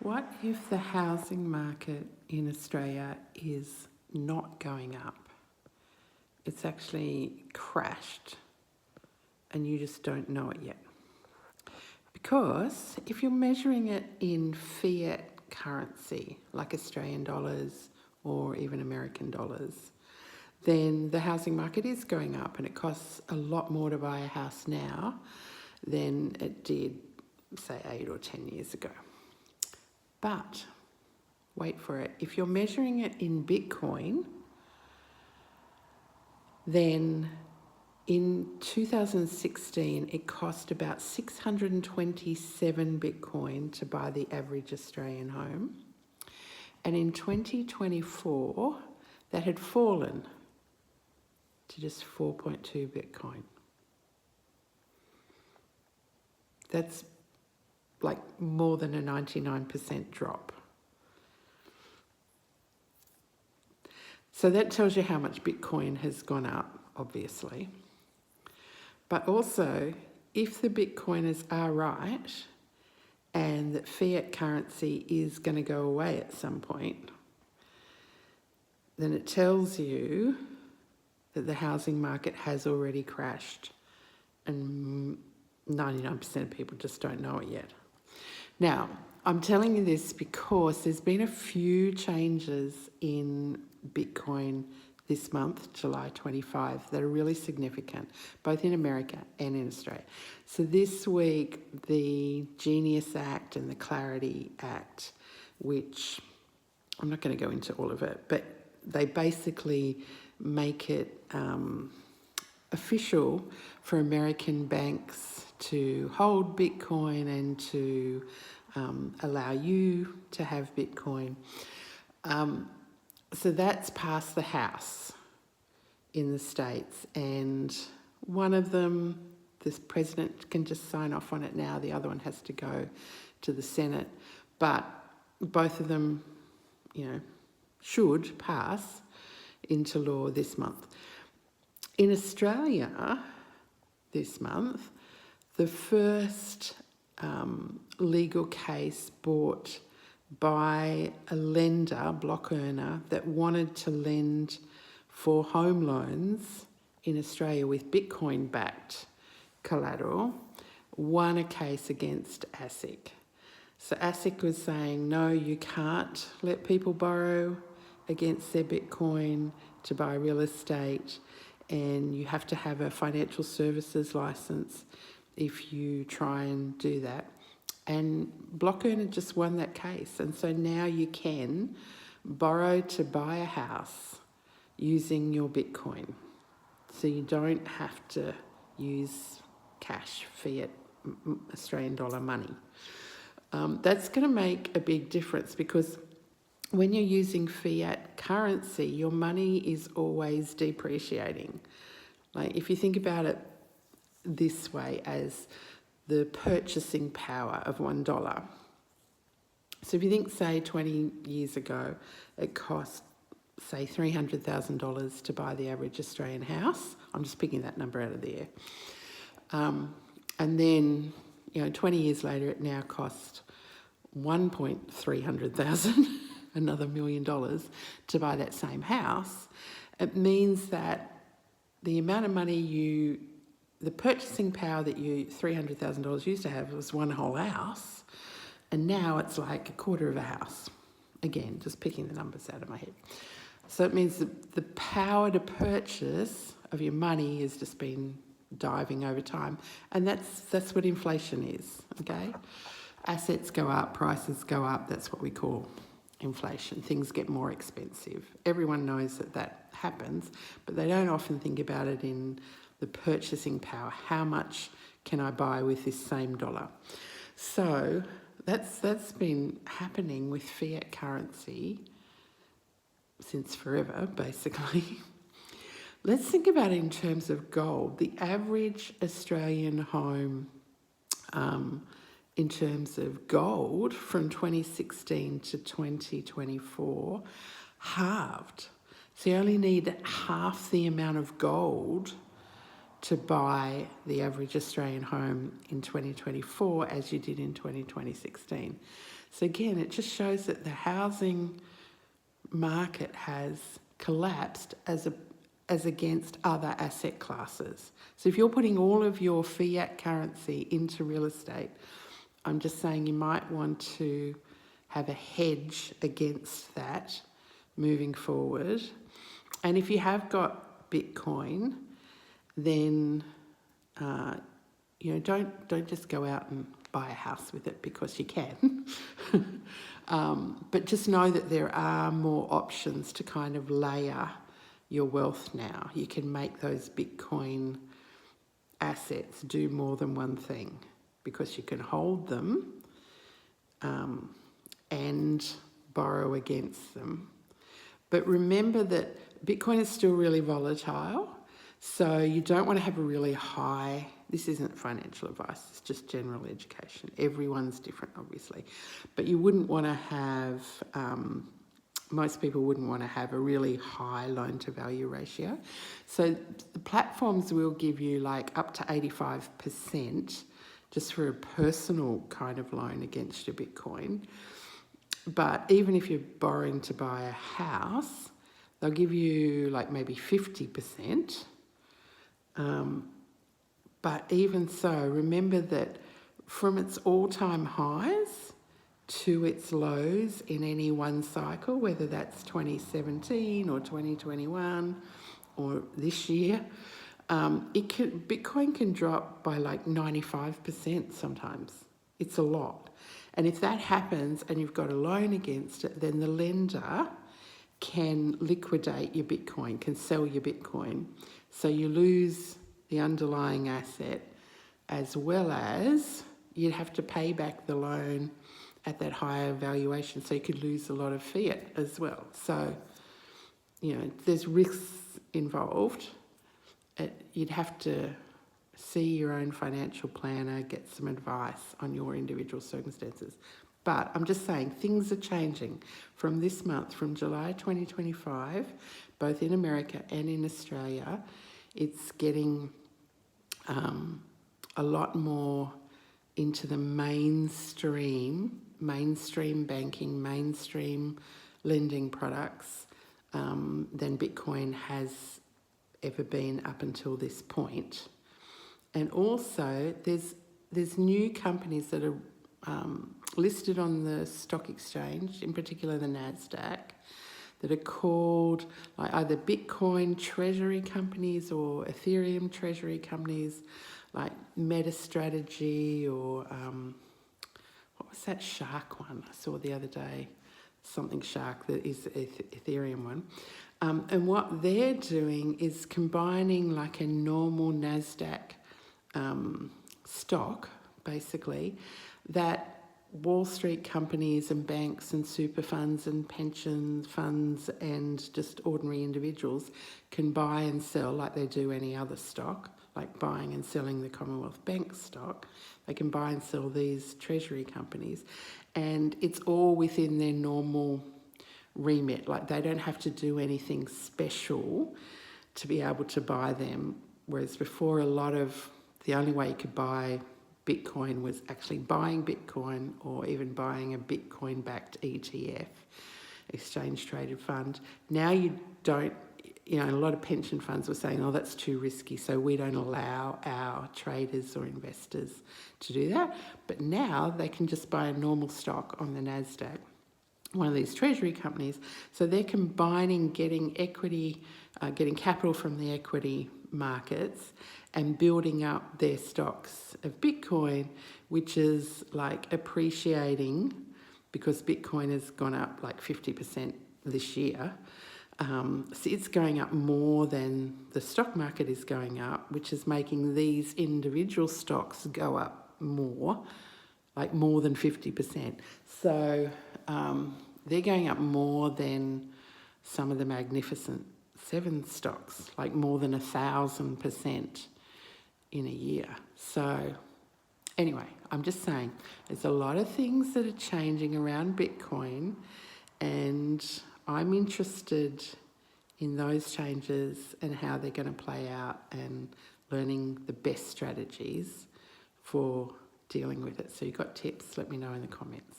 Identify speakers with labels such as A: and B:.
A: What if the housing market in Australia is not going up? It's actually crashed and you just don't know it yet. Because if you're measuring it in fiat currency, like Australian dollars or even American dollars, then the housing market is going up and it costs a lot more to buy a house now than it did, say, 8 or 10 years ago. But, wait for it, if you're measuring it in Bitcoin, then in 2016 it cost about 627 Bitcoin to buy the average Australian home. And in 2024, that had fallen to just 4.2 Bitcoin. That's like more than a 99% drop. So that tells you how much Bitcoin has gone up, obviously. But also, if the Bitcoiners are right and that fiat currency is going to go away at some point, then it tells you that the housing market has already crashed and 99% of people just don't know it yet. Now, I'm telling you this because there's been a few changes in Bitcoin this month, July 25, that are really significant, both in America and in Australia. So this week, the Genius Act and the Clarity Act, which I'm not going to go into all of it, but they basically make it official for American banks to hold Bitcoin and to allow you to have Bitcoin. So that's passed the House in the States, and one of them, this president can just sign off on it now, the other one has to go to the Senate, but both of them, should pass into law this month. In Australia this month, the first legal case brought by a lender, Blockearner, that wanted to lend for home loans in Australia with Bitcoin-backed collateral, won a case against ASIC. So ASIC was saying, no, you can't let people borrow against their Bitcoin to buy real estate, and you have to have a financial services license if you try and do that. And Blockearner just won that case. And so now you can borrow to buy a house using your Bitcoin. So you don't have to use cash, fiat, Australian dollar money. That's going to make a big difference because when you're using fiat currency, your money is always depreciating. Like if you think about it this way as the purchasing power of $1. So if you think, say, 20 years ago, it cost, say, $300,000 to buy the average Australian house. I'm just picking that number out of the air. And then, 20 years later, it now costs $1,300,000, another $1 million, to buy that same house. It means that the amount of money the purchasing power that $300,000 used to have was one whole house, and now it's like a quarter of a house. Again, just picking the numbers out of my head. So it means that the power to purchase of your money has just been diving over time, and that's what inflation is. Okay, assets go up, prices go up. That's what we call inflation. Things get more expensive. Everyone knows that happens, but they don't often think about it in the purchasing power. How much can I buy with this same dollar? So that's been happening with fiat currency since forever, basically. Let's think about it in terms of gold. The average Australian home, in terms of gold, from 2016 to 2024, halved. So you only need half the amount of gold to buy the average Australian home in 2024 as you did in 2016. So again, it just shows that the housing market has collapsed as against other asset classes. So if you're putting all of your fiat currency into real estate, I'm just saying you might want to have a hedge against that moving forward. And if you have got Bitcoin, then don't just go out and buy a house with it because you can. But just know that there are more options to kind of layer your wealth now. You can make those Bitcoin assets do more than one thing because you can hold them and borrow against them. But remember that Bitcoin is still really volatile, so you don't want to have a really high, this isn't financial advice, it's just general education. Everyone's different, obviously. But you wouldn't want to have, most people wouldn't want to have a really high loan to value ratio. So the platforms will give you like up to 85% just for a personal kind of loan against your Bitcoin. But even if you're borrowing to buy a house, they'll give you like maybe 50%. But even so, remember that from its all-time highs to its lows in any one cycle, whether that's 2017 or 2021 or this year, Bitcoin can drop by like 95% sometimes. It's a lot. And if that happens and you've got a loan against it, then the lender can liquidate your Bitcoin, can sell your Bitcoin. So you lose the underlying asset as well as you'd have to pay back the loan at that higher valuation. So you could lose a lot of fiat as well. So, there's risks involved. You'd have to see your own financial planner, get some advice on your individual circumstances. But I'm just saying things are changing from this month, from July 2025, both in America and in Australia. It's getting a lot more into the mainstream banking, mainstream lending products than Bitcoin has ever been up until this point. And also, there's new companies that are listed on the stock exchange, in particular the NASDAQ, that are called like either Bitcoin treasury companies or Ethereum treasury companies, like MetaStrategy or what was that Shark one I saw the other day? Something Shark, that is the Ethereum one. And what they're doing is combining like a normal NASDAQ stock, basically, that Wall Street companies and banks and super funds and pension funds and just ordinary individuals can buy and sell like they do any other stock, like buying and selling the Commonwealth Bank stock. They can buy and sell these treasury companies, and it's all within their normal remit. Like they don't have to do anything special to be able to buy them, whereas before the only way you could buy Bitcoin was actually buying Bitcoin or even buying a Bitcoin-backed ETF, exchange-traded fund. Now you don't, a lot of pension funds were saying, that's too risky, so we don't allow our traders or investors to do that. But now they can just buy a normal stock on the NASDAQ, one of these treasury companies. So they're combining getting equity, getting capital from the equity markets and building up their stocks of Bitcoin, which is like appreciating because Bitcoin has gone up like 50% this year. So it's going up more than the stock market is going up, which is making these individual stocks go up more, like more than 50%. So they're going up more than some of the Magnificent Seven stocks, like more than 1,000% in a year. So anyway, I'm just saying there's a lot of things that are changing around Bitcoin, and I'm interested in those changes and how they're going to play out and learning the best strategies for dealing with it. So you've got tips, let me know in the comments.